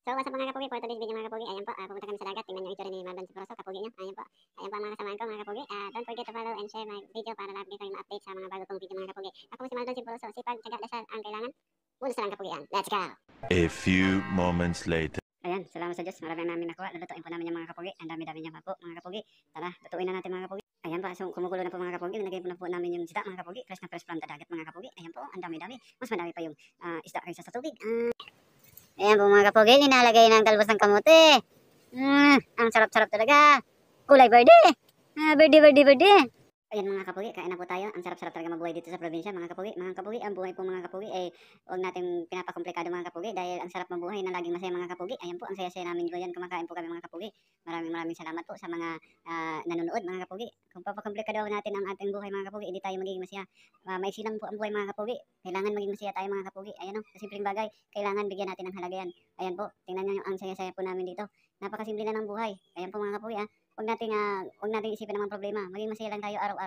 So, what's up mga kapugi? For today's video mga kapugi, ayan po, pumunta kami sa dagat. Tingnan yung itsura ni Marlon Siproso, kapugi niya. Ayan po. Ayan po ang mga kasamahan ko mga kapugi. Don't forget to follow and share my video para lagi kayo ma-update sa mga bago kong video mga kapugi. Ako po si Marlon Siproso. Sipag, tiyaga, dasal ang kailangan. Pulos na lang kapugian. Let's go! A few moments later. Ayan, salamat sa Diyos. Marami namin nakuha. Lulutuin po namin yung mga kapugi. Ang dami-dami niya pa po mga kapugi. Tara, lutuin na natin mga kapugi. Ayan po, so kumukulo na po mga kapugi. Nilagay po na po namin yung isda mga kapugi. Fresh na fresh from the dagat mga kapugi. Ayan po, ang dami-dami. Mas madami pa yung isda kaysa sa tubig. Ayan po mga kapugi, ninalagay ng talbos ng kamote. Ang sarap-sarap talaga. Kulay verde. Verde. Ayan mga kapugi, kain na po tayo. Ang sarap-sarap talaga mabuhay dito sa probinsya mga kapugi. Mga kapugi, ang buhay po mga kapugi ay huwag natin pinapakomplikado mga kapugi dahil ang sarap mabuhay na laging masaya mga kapugi. Ayan po, ang saya-saya namin ko yan. Kumakain po kami mga kapugi. Maraming salamat po sa mga nanonood mga kapugi. Kung papakomplikado natin ang ating buhay mga kapugi, hindi tayo magiging masaya. Maiksi lang po ang buhay mga kapugi. Kailangan maging masaya tayo mga kapugi. Ayan o, sa simpleng bagay, kailangan bigyan natin ng halaga yan. Ayan po, tingnan nyo ang saya-saya po namin dito. Napakasimple na ng buhay. Ayan po mga kapugi Huwag nating isipin ng mga problema. Maging masaya lang tayo araw-araw.